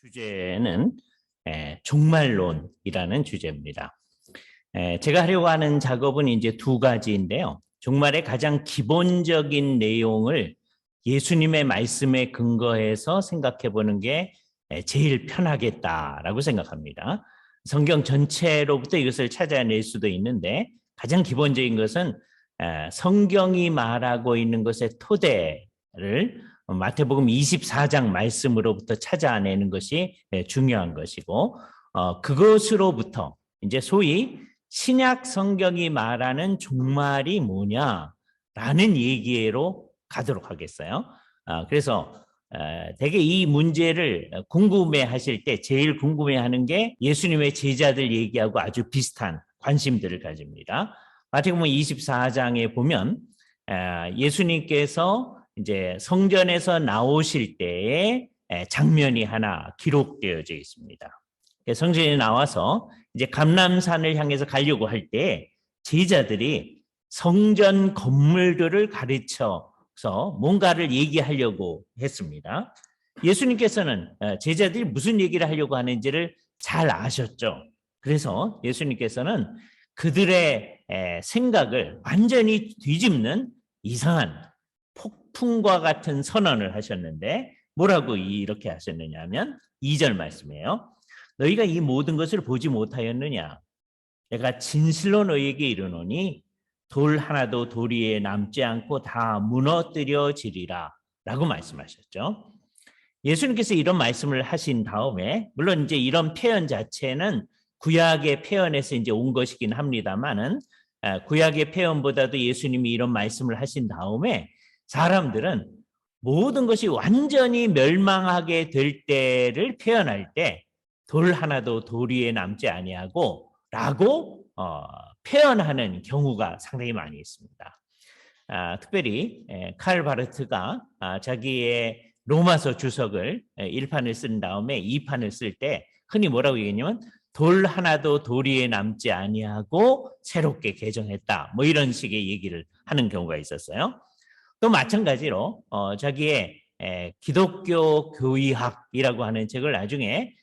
주제는 종말론이라는 주제입니다. 제가 하려고 하는 작업은 이제 두 가지인데요. 종말의 가장 기본적인 내용을 예수님의 말씀에 근거해서 생각해 보는 게 제일 편하겠다라고 생각합니다. 성경 전체로부터 이것을 찾아낼 수도 있는데 가장 기본적인 것은 성경이 말하고 있는 것의 토대를 마태복음 24장 말씀으로부터 찾아내는 것이 중요한 것이고, 그것으로부터 이제 소위 신약 성경이 말하는 종말이 뭐냐라는 얘기로 가도록 하겠어요. 그래서 되게 이 문제를 궁금해하실 때 제일 궁금해하는 게 예수님의 제자들 얘기하고 아주 비슷한 관심들을 가집니다. 마태복음 24장에 보면 예수님께서 이제 성전에서 나오실 때의 장면이 하나 기록되어져 있습니다. 성전에 나와서 이제 감람산을 향해서 가려고 할 때 제자들이 성전 건물들을 가르쳐서 뭔가를 얘기하려고 했습니다. 예수님께서는 제자들이 무슨 얘기를 하려고 하는지를 잘 아셨죠. 그래서 예수님께서는 그들의 생각을 완전히 뒤집는 이상한 폭풍과 같은 선언을 하셨는데 뭐라고 이렇게 하셨느냐 하면 2절 말씀이에요. 너희가 이 모든 것을 보지 못하였느냐? 내가 진실로 너희에게 이르노니 돌 하나도 돌 위에 남지 않고 다 무너뜨려지리라 라고 말씀하셨죠. 예수님께서 이런 말씀을 하신 다음에 물론 이제 이런 표현 자체는 구약의 표현에서 이제 온 것이긴 합니다만은 구약의 표현보다도 예수님이 이런 말씀을 하신 다음에 사람들은 모든 것이 완전히 멸망하게 될 때를 표현할 때 돌 하나도 돌 위에 남지 아니하고 라고 표현하는 경우가 상당히 많이 있습니다. 특별히 칼 바르트가 자기의 로마서 주석을 1판을 쓴 다음에 2판을 쓸 때 흔히 뭐라고 얘기하냐면 돌 하나도 돌 위에 남지 아니하고 새롭게 개정했다. 뭐 이런 식의 얘기를 하는 경우가 있었어요. 또 마찬가지로 자기의 기독교 교의학이라고 하는 책을 나중에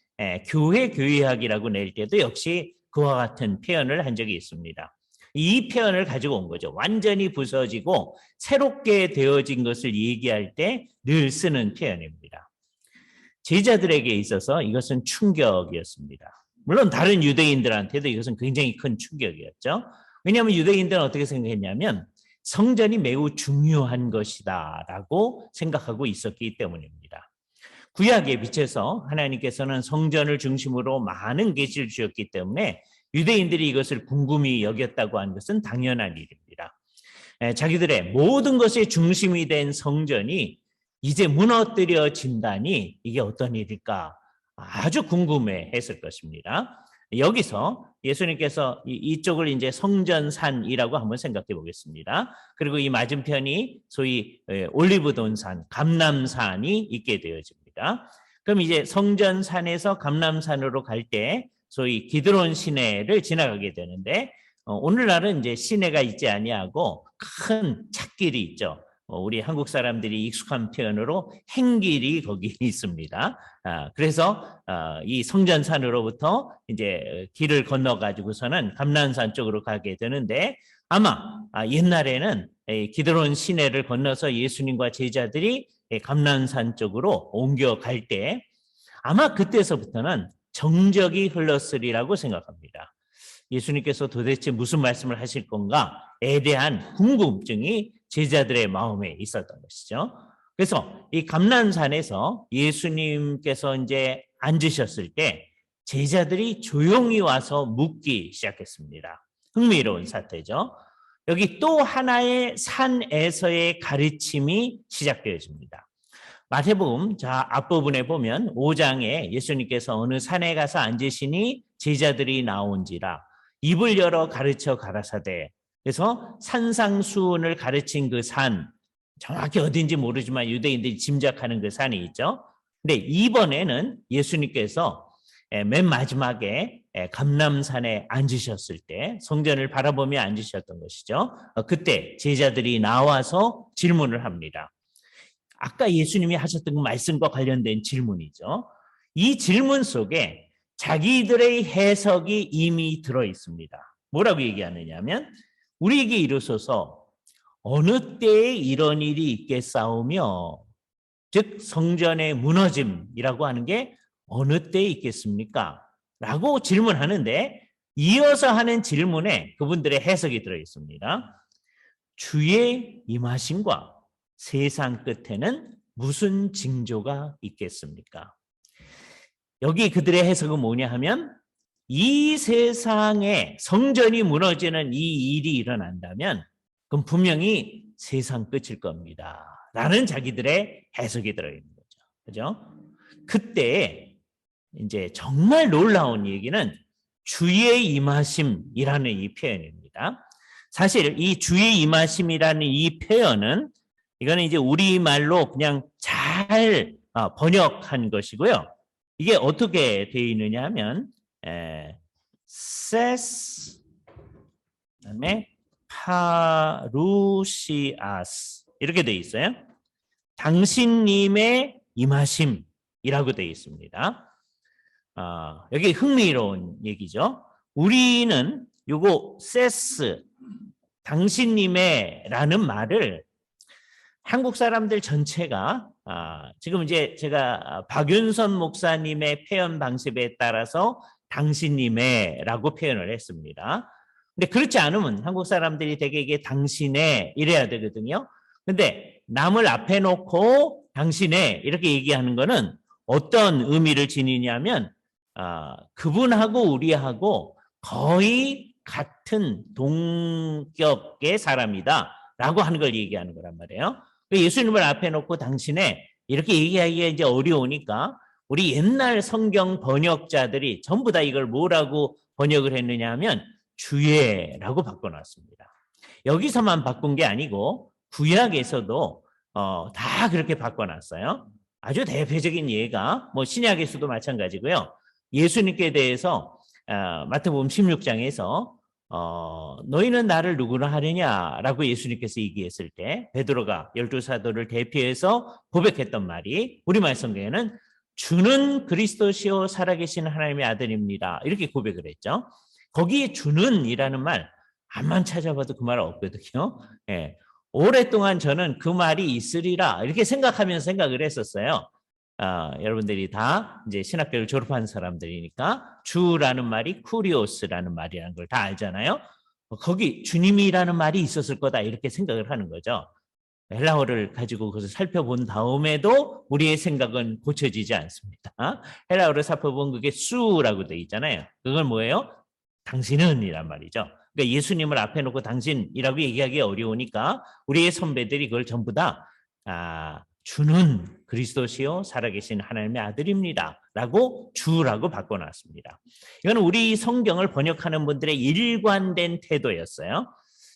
교회 교의학이라고 낼 때도 역시 그와 같은 표현을 한 적이 있습니다. 이 표현을 가지고 온 거죠. 완전히 부서지고 새롭게 되어진 것을 얘기할 때 늘 쓰는 표현입니다. 제자들에게 있어서 이것은 충격이었습니다. 물론 다른 유대인들한테도 이것은 굉장히 큰 충격이었죠. 왜냐하면 유대인들은 어떻게 생각했냐면 성전이 매우 중요한 것이다라고 생각하고 있었기 때문입니다. 구약에 비춰서 하나님께서는 성전을 중심으로 많은 계시를 주셨기 때문에 유대인들이 이것을 궁금히 여겼다고 하는 것은 당연한 일입니다. 자기들의 모든 것의 중심이 된 성전이 이제 무너뜨려진다니 이게 어떤 일일까 아주 궁금해했을 것입니다. 여기서 예수님께서 이쪽을 이제 성전산이라고 한번 생각해 보겠습니다. 그리고 이 맞은편이 소위 올리브돈산, 감람산이 있게 되어집니다. 그럼 이제 성전산에서 감람산으로 갈 때 소위 기드론 시내를 지나가게 되는데 오늘날은 이제 시내가 있지 아니하고 큰 찻길이 있죠. 우리 한국 사람들이 익숙한 표현으로 행길이 거기 있습니다. 그래서 이 성전산으로부터 이제 길을 건너 가지고서는 감람산 쪽으로 가게 되는데 아마 옛날에는 기드론 시내를 건너서 예수님과 제자들이 감람산 쪽으로 옮겨갈 때 아마 그때서부터는 정적이 흘렀으리라고 생각합니다. 예수님께서 도대체 무슨 말씀을 하실 건가에 대한 궁금증이 제자들의 마음에 있었던 것이죠. 그래서 이 감람산에서 예수님께서 이제 앉으셨을 때 제자들이 조용히 와서 묻기 시작했습니다. 흥미로운 사태죠. 여기 또 하나의 산에서의 가르침이 시작되어집니다. 마태복음 앞부분에 보면 5장에 예수님께서 어느 산에 가서 앉으시니 제자들이 나온지라 입을 열어 가르쳐 가라사대. 그래서 산상수훈을 가르친 그 산, 정확히 어딘지 모르지만 유대인들이 짐작하는 그 산이 있죠. 근데 이번에는 예수님께서 맨 마지막에 감람산에 앉으셨을 때 성전을 바라보며 앉으셨던 것이죠. 그때 제자들이 나와서 질문을 합니다. 아까 예수님이 하셨던 그 말씀과 관련된 질문이죠. 이 질문 속에 자기들의 해석이 이미 들어 있습니다. 뭐라고 얘기하느냐 하면 우리에게 이르소서 어느 때에 이런 일이 있겠사오며, 즉 성전의 무너짐이라고 하는 게 어느 때에 있겠습니까? 라고 질문하는데 이어서 하는 질문에 그분들의 해석이 들어 있습니다. 주의 임하심과 세상 끝에는 무슨 징조가 있겠습니까? 여기 그들의 해석은 뭐냐 하면 이 세상에 성전이 무너지는 이 일이 일어난다면 그럼 분명히 세상 끝일 겁니다. 라는 자기들의 해석이 들어있는 거죠. 그죠? 그때 이제 정말 놀라운 얘기는 주의 임하심이라는 이 표현입니다. 사실 이 주의 임하심이라는 이 표현은 이거는 이제 우리말로 그냥 잘 번역한 것이고요. 이게 어떻게 되어 있느냐 하면 세스 그다음에 파루시아스 이렇게 되어 있어요. 당신님의 임하심이라고 되어 있습니다. 여기 흥미로운 얘기죠. 우리는 요거 세스 당신님의 라는 말을 한국 사람들 전체가 지금 이제 제가 박윤선 목사님의 표현 방식에 따라서 당신님의라고 표현을 했습니다. 근데 그렇지 않으면 한국 사람들이 되게 이게 당신의 이래야 되거든요. 근데 남을 앞에 놓고 당신의 이렇게 얘기하는 거는 어떤 의미를 지니냐면 그분하고 우리하고 거의 같은 동격의 사람이다 라고 하는 걸 얘기하는 거란 말이에요. 예수님을 앞에 놓고 당신의 이렇게 얘기하기가 이제 어려우니까 우리 옛날 성경 번역자들이 전부 다 이걸 뭐라고 번역을 했느냐 하면 주예라고 바꿔놨습니다. 여기서만 바꾼 게 아니고 구약에서도 다 그렇게 바꿔놨어요. 아주 대표적인 예가 뭐 신약에서도 마찬가지고요. 예수님께 대해서 마태복음 16장에서 너희는 나를 누구로 하느냐라고 예수님께서 얘기했을 때 베드로가 12사도를 대표해서 고백했던 말이 우리말 성경에는 주는 그리스도시요 살아계신 하나님의 아들입니다. 이렇게 고백을 했죠. 거기에 주는 이라는 말 암만 찾아봐도 그 말 없거든요. 예. 오랫동안 저는 그 말이 있으리라 이렇게 생각하면서 생각을 했었어요. 여러분들이 다 이제 신학교를 졸업한 사람들이니까 주라는 말이 쿠리오스라는 말이라는 걸 다 알잖아요. 거기 주님이라는 말이 있었을 거다 이렇게 생각을 하는 거죠. 헬라어를 가지고 그것을 살펴본 다음에도 우리의 생각은 고쳐지지 않습니다. 헬라어를 살펴본 그게 수라고 돼 있잖아요. 그건 뭐예요? 당신은 이란 말이죠. 그러니까 예수님을 앞에 놓고 당신이라고 얘기하기 어려우니까 우리의 선배들이 그걸 전부 다 주는 그리스도시요 살아계신 하나님의 아들입니다 라고 주라고 바꿔놨습니다. 이건 우리 성경을 번역하는 분들의 일관된 태도였어요.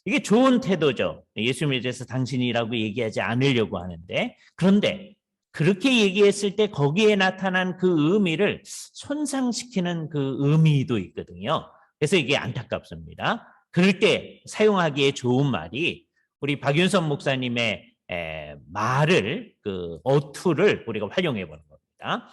이게 좋은 태도죠. 예수님에 대해서 당신이라고 얘기하지 않으려고 하는데, 그런데 그렇게 얘기했을 때 거기에 나타난 그 의미를 손상시키는 그 의미도 있거든요. 그래서 이게 안타깝습니다. 그럴 때 사용하기에 좋은 말이 우리 박윤선 목사님의 말을 그 어투를 우리가 활용해 보는 겁니다.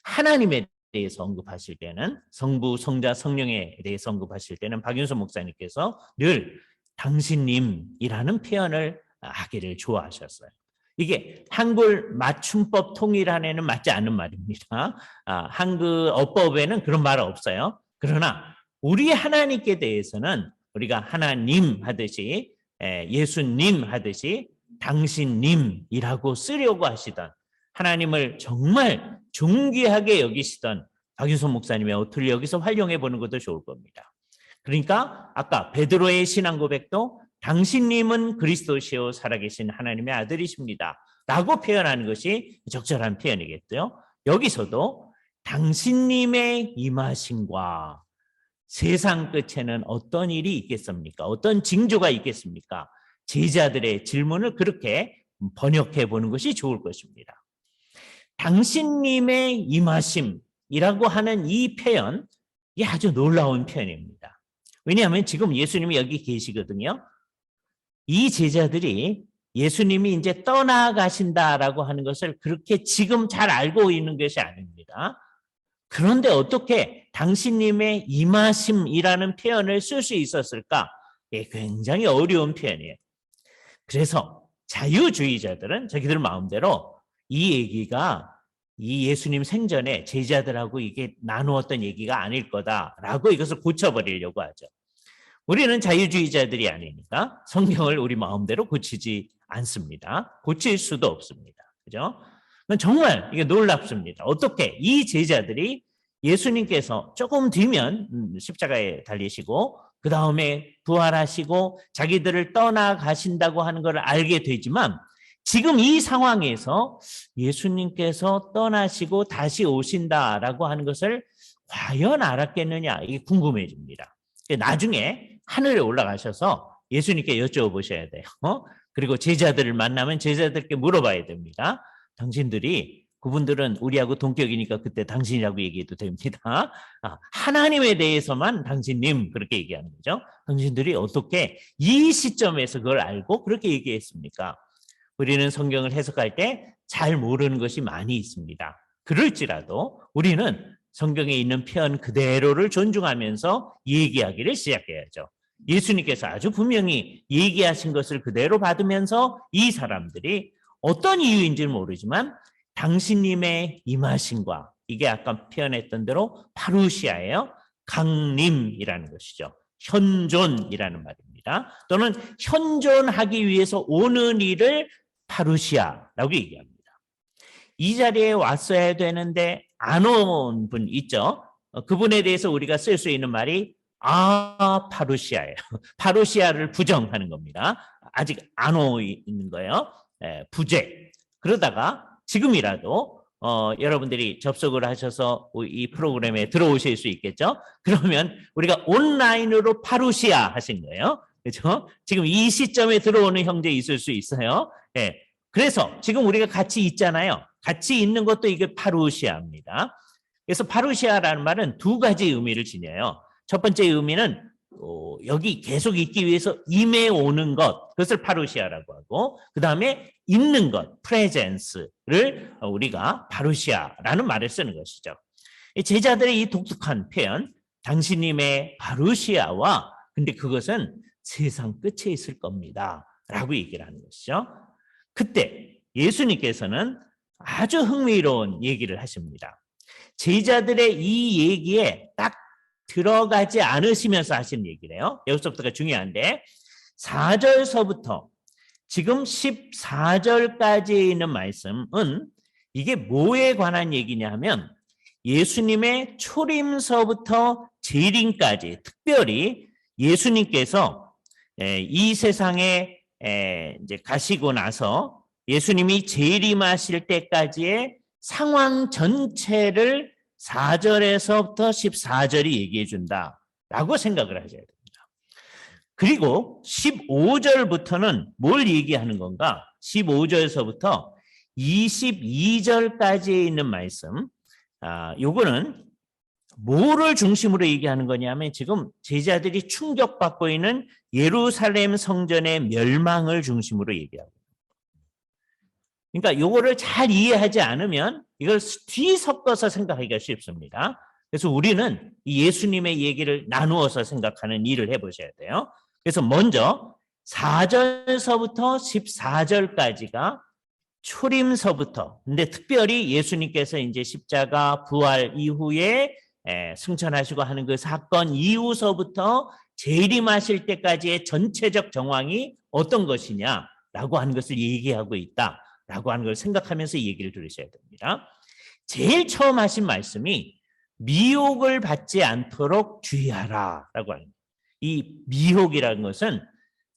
하나님에 대해서 언급하실 때는 성부, 성자, 성령에 대해서 언급하실 때는 박윤선 목사님께서 늘 당신님이라는 표현을 하기를 좋아하셨어요. 이게 한글 맞춤법 통일안에는 맞지 않는 말입니다. 한글 어법에는 그런 말 없어요. 그러나 우리 하나님께 대해서는 우리가 하나님 하듯이 예수님 하듯이 당신님이라고 쓰려고 하시던 하나님을 정말 존귀하게 여기시던 박윤선 목사님의 어투를 여기서 활용해 보는 것도 좋을 겁니다. 그러니까 아까 베드로의 신앙 고백도 당신님은 그리스도시요 살아계신 하나님의 아들이십니다 라고 표현하는 것이 적절한 표현이겠죠. 여기서도 당신님의 임하심과 세상 끝에는 어떤 일이 있겠습니까? 어떤 징조가 있겠습니까? 제자들의 질문을 그렇게 번역해 보는 것이 좋을 것입니다. 당신님의 임하심이라고 하는 이 표현, 이게 아주 놀라운 표현입니다. 왜냐하면 지금 예수님이 여기 계시거든요. 이 제자들이 예수님이 이제 떠나가신다라고 하는 것을 그렇게 지금 잘 알고 있는 것이 아닙니다. 그런데 어떻게 당신님의 임하심이라는 표현을 쓸 수 있었을까? 예, 굉장히 어려운 표현이에요. 그래서 자유주의자들은 자기들 마음대로 이 얘기가 이 예수님 생전에 제자들하고 이게 나누었던 얘기가 아닐 거다라고 이것을 고쳐버리려고 하죠. 우리는 자유주의자들이 아니니까 성경을 우리 마음대로 고치지 않습니다. 고칠 수도 없습니다. 그죠? 정말 이게 놀랍습니다. 어떻게 이 제자들이 예수님께서 조금 뒤면 십자가에 달리시고 그 다음에 부활하시고 자기들을 떠나가신다고 하는 걸 알게 되지만 지금 이 상황에서 예수님께서 떠나시고 다시 오신다라고 하는 것을 과연 알았겠느냐, 이게 궁금해집니다. 나중에 하늘에 올라가셔서 예수님께 여쭤보셔야 돼요. 그리고 제자들을 만나면 제자들께 물어봐야 됩니다. 당신들이, 그분들은 우리하고 동격이니까 그때 당신이라고 얘기해도 됩니다. 하나님에 대해서만 당신님 그렇게 얘기하는 거죠. 당신들이 어떻게 이 시점에서 그걸 알고 그렇게 얘기했습니까? 우리는 성경을 해석할 때 잘 모르는 것이 많이 있습니다. 그럴지라도 우리는 성경에 있는 표현 그대로를 존중하면서 얘기하기를 시작해야죠. 예수님께서 아주 분명히 얘기하신 것을 그대로 받으면서 이 사람들이 어떤 이유인지는 모르지만 당신님의 임하심과, 이게 아까 표현했던 대로 파루시아예요. 강림이라는 것이죠. 현존이라는 말입니다. 또는 현존하기 위해서 오는 일을 파루시아라고 얘기합니다. 이 자리에 왔어야 되는데 안 온 분 있죠. 그분에 대해서 우리가 쓸 수 있는 말이 파루시아예요. 파루시아를 부정하는 겁니다. 아직 안 오 있는 거예요. 부재. 그러다가 지금이라도 여러분들이 접속을 하셔서 이 프로그램에 들어오실 수 있겠죠. 그러면 우리가 온라인으로 파루시아 하신 거예요. 그렇죠? 지금 이 시점에 들어오는 형제 있을 수 있어요. 예. 그래서 지금 우리가 같이 있잖아요. 같이 있는 것도 이게 파루시아입니다. 그래서 파루시아라는 말은 두 가지 의미를 지녀요. 첫 번째 의미는 여기 계속 있기 위해서 임해 오는 것, 그것을 파루시아라고 하고, 그 다음에 있는 것, presence를 우리가 파루시아라는 말을 쓰는 것이죠. 제자들의 이 독특한 표현, 당신님의 파루시아와, 근데 그것은 세상 끝에 있을 겁니다 라고 얘기를 하는 것이죠. 그때 예수님께서는 아주 흥미로운 얘기를 하십니다. 제자들의 이 얘기에 딱 들어가지 않으시면서 하시는 얘기래요. 여기서부터가 중요한데 4절서부터 지금 14절까지 있는 말씀은 이게 뭐에 관한 얘기냐 하면 예수님의 초림서부터 재림까지, 특별히 예수님께서 이 세상에 이제 가시고 나서 예수님이 재림하실 때까지의 상황 전체를 4절에서부터 14절이 얘기해 준다라고 생각을 하셔야 됩니다. 그리고 15절부터는 뭘 얘기하는 건가? 15절에서부터 22절까지 있는 말씀, 요거는 뭐를 중심으로 얘기하는 거냐면 지금 제자들이 충격받고 있는 예루살렘 성전의 멸망을 중심으로 얘기하고, 그러니까 요거를 잘 이해하지 않으면 이걸 뒤섞어서 생각하기가 쉽습니다. 그래서 우리는 이 예수님의 얘기를 나누어서 생각하는 일을 해보셔야 돼요. 그래서 먼저 4절서부터 14절까지가 초림서부터, 근데 특별히 예수님께서 이제 십자가 부활 이후에 승천하시고 하는 그 사건 이후서부터 재림하실 때까지의 전체적 정황이 어떤 것이냐라고 하는 것을 얘기하고 있다라고 하는 걸 생각하면서 얘기를 들으셔야 됩니다. 제일 처음 하신 말씀이 미혹을 받지 않도록 주의하라라고 합니다. 이 미혹이라는 것은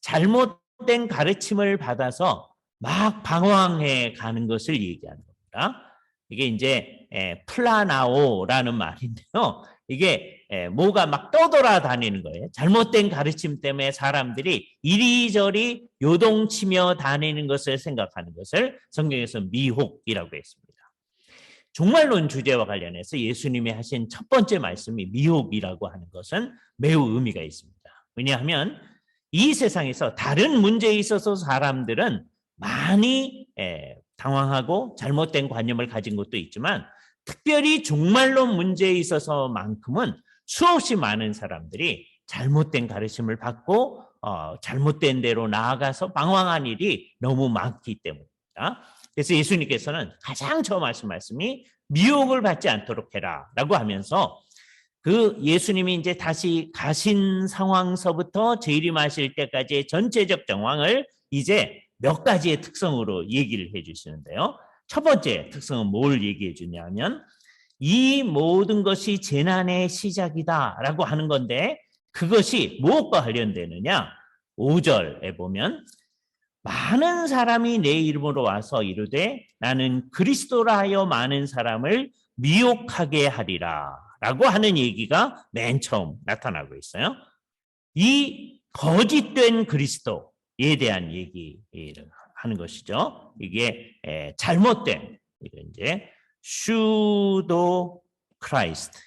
잘못된 가르침을 받아서 막 방황해 가는 것을 얘기하는 겁니다. 이게 이제 플라나오라는 말인데요. 이게 뭐가 막 떠돌아다니는 거예요. 잘못된 가르침 때문에 사람들이 이리저리 요동치며 다니는 것을 생각하는 것을 성경에서 미혹이라고 했습니다. 종말론 주제와 관련해서 예수님이 하신 첫 번째 말씀이 미혹이라고 하는 것은 매우 의미가 있습니다. 왜냐하면 이 세상에서 다른 문제에 있어서 사람들은 많이 당황하고 잘못된 관념을 가진 것도 있지만 특별히 종말로 문제에 있어서만큼은 수없이 많은 사람들이 잘못된 가르침을 받고 잘못된 대로 나아가서 방황한 일이 너무 많기 때문입니다. 그래서 예수님께서는 가장 처음 하신 말씀이 미혹을 받지 않도록 해라 라고 하면서 그 예수님이 이제 다시 가신 상황서부터 재림하실 때까지의 전체적 정황을 이제 몇 가지의 특성으로 얘기를 해 주시는데요. 첫 번째 특성은 뭘 얘기해 주냐면 이 모든 것이 재난의 시작이다라고 하는 건데 그것이 무엇과 관련되느냐? 5절에 보면 많은 사람이 내 이름으로 와서 이르되 나는 그리스도라 하여 많은 사람을 미혹하게 하리라 라고 하는 얘기가 맨 처음 나타나고 있어요. 이 거짓된 그리스도에 대한 얘기를 하는 것이죠. 이게 잘못된 이제 슈도 크라이스트.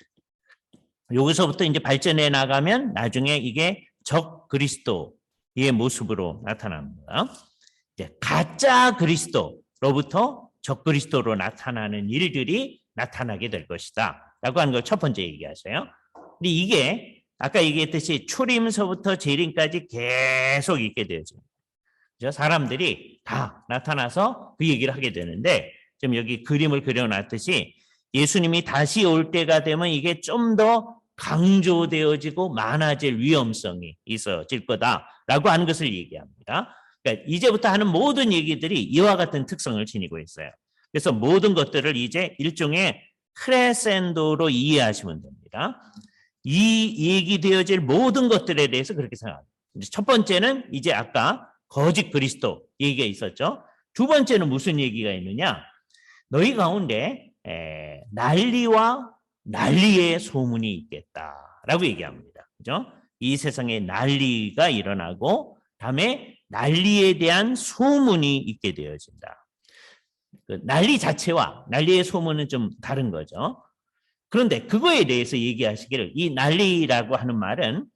여기서부터 이제 발전해 나가면 나중에 이게 적 그리스도의 모습으로 나타납니다. 이제 가짜 그리스도로부터 적 그리스도로 나타나는 일들이 나타나게 될 것이다. 라고 하는 걸 첫 번째 얘기하세요. 근데 이게 아까 얘기했듯이 초림서부터 재림까지 계속 있게 되어집니다. 사람들이 다 나타나서 그 얘기를 하게 되는데 지금 여기 그림을 그려놨듯이 예수님이 다시 올 때가 되면 이게 좀 더 강조되어지고 많아질 위험성이 있어질 거다라고 하는 것을 얘기합니다. 그러니까 이제부터 하는 모든 얘기들이 이와 같은 특성을 지니고 있어요. 그래서 모든 것들을 이제 일종의 크레센도로 이해하시면 됩니다. 이 얘기되어질 모든 것들에 대해서 그렇게 생각합니다. 첫 번째는 이제 아까 거짓 그리스도 얘기가 있었죠. 두 번째는 무슨 얘기가 있느냐? 너희 가운데 난리와 난리의 소문이 있겠다라고 얘기합니다. 그죠? 이 세상에 난리가 일어나고 다음에 난리에 대한 소문이 있게 되어진다. 그 난리 자체와 난리의 소문은 좀 다른 거죠. 그런데 그거에 대해서 얘기하시기를 이 난리라고 하는 말은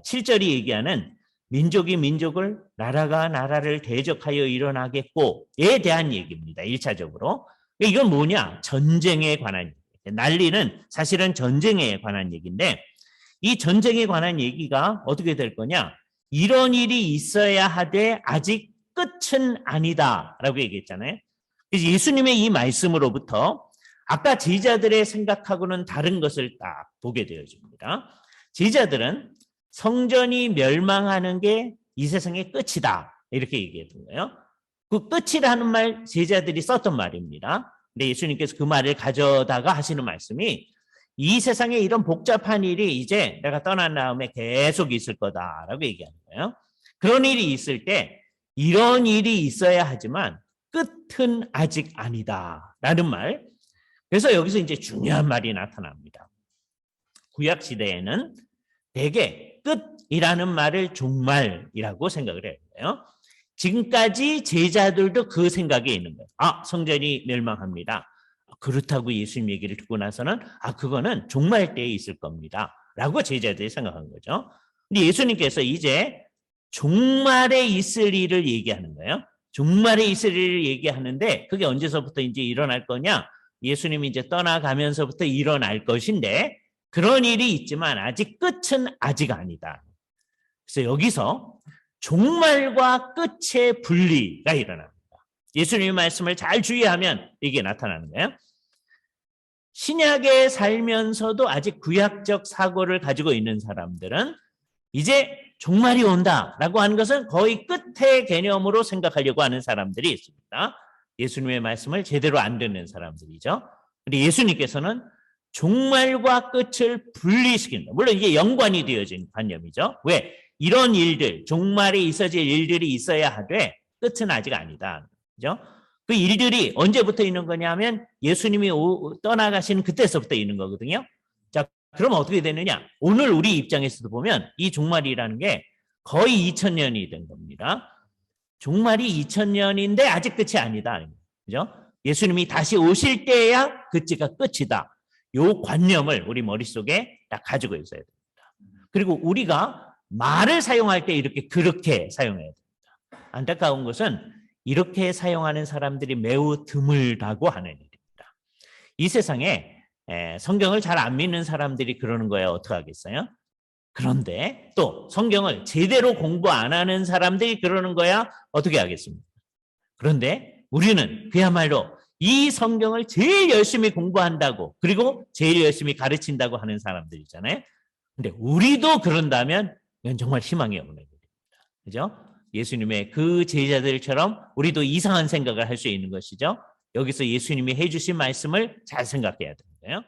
7절이 얘기하는 민족이 민족을 나라가 나라를 대적하여 일어나겠고에 대한 얘기입니다. 1차적으로. 이건 뭐냐? 전쟁에 관한 얘기. 난리는 사실은 전쟁에 관한 얘기인데 이 전쟁에 관한 얘기가 어떻게 될 거냐? 이런 일이 있어야 하되 아직 끝은 아니다라고 얘기했잖아요. 그래서 예수님의 이 말씀으로부터 아까 제자들의 생각하고는 다른 것을 딱 보게 되어집니다. 제자들은 성전이 멸망하는 게 이 세상의 끝이다 이렇게 얘기했던 거예요. 그 끝이라는 말 제자들이 썼던 말입니다. 근데 예수님께서 그 말을 가져다가 하시는 말씀이 이 세상에 이런 복잡한 일이 이제 내가 떠난 다음에 계속 있을 거다라고 얘기하는 거예요. 그런 일이 있을 때 이런 일이 있어야 하지만 끝은 아직 아니다라는 말. 그래서 여기서 이제 중요한 말이 나타납니다. 구약 시대에는 대개 끝이라는 말을 종말이라고 생각을 해요. 지금까지 제자들도 그 생각에 있는 거예요. 아, 성전이 멸망합니다. 그렇다고 예수님 얘기를 듣고 나서는 그거는 종말 때에 있을 겁니다. 라고 제자들이 생각한 거죠. 근데 예수님께서 이제 종말에 있을 일을 얘기하는 거예요. 종말에 있을 일을 얘기하는데 그게 언제서부터 이제 일어날 거냐? 예수님이 이제 떠나가면서부터 일어날 것인데 그런 일이 있지만 아직 끝은 아직 아니다. 그래서 여기서 종말과 끝의 분리가 일어납니다. 예수님의 말씀을 잘 주의하면 이게 나타나는 거예요. 신약에 살면서도 아직 구약적 사고를 가지고 있는 사람들은 이제 종말이 온다라고 하는 것은 거의 끝의 개념으로 생각하려고 하는 사람들이 있습니다. 예수님의 말씀을 제대로 안 듣는 사람들이죠. 그런데 예수님께서는 종말과 끝을 분리시킨다. 물론 이게 연관이 되어진 관념이죠. 왜? 이런 일들, 종말에 있어질 일들이 있어야 하되 끝은 아직 아니다. 그죠? 그 일들이 언제부터 있는 거냐면 예수님이 떠나가시는 그때서부터 있는 거거든요. 자, 그러면 어떻게 되느냐? 오늘 우리 입장에서도 보면 이 종말이라는 게 거의 2000년이 된 겁니다. 종말이 2000년인데 아직 끝이 아니다. 그죠? 예수님이 다시 오실 때야 그때가 끝이다. 요 관념을 우리 머릿속에 딱 가지고 있어야 됩니다. 그리고 우리가 말을 사용할 때 이렇게 그렇게 사용해야 됩니다. 안타까운 것은 이렇게 사용하는 사람들이 매우 드물다고 하는 일입니다. 이 세상에 성경을 잘 안 믿는 사람들이 그러는 거예요. 어떡하겠어요? 그런데 또 성경을 제대로 공부 안 하는 사람들이 그러는 거야. 어떻게 하겠습니까? 그런데 우리는 그야말로 이 성경을 제일 열심히 공부한다고 그리고 제일 열심히 가르친다고 하는 사람들이잖아요. 근데 우리도 그런다면 이건 정말 희망이 없는 일입니다. 그죠? 예수님의 그 제자들처럼 우리도 이상한 생각을 할 수 있는 것이죠. 여기서 예수님이 해주신 말씀을 잘 생각해야 되는 거예요.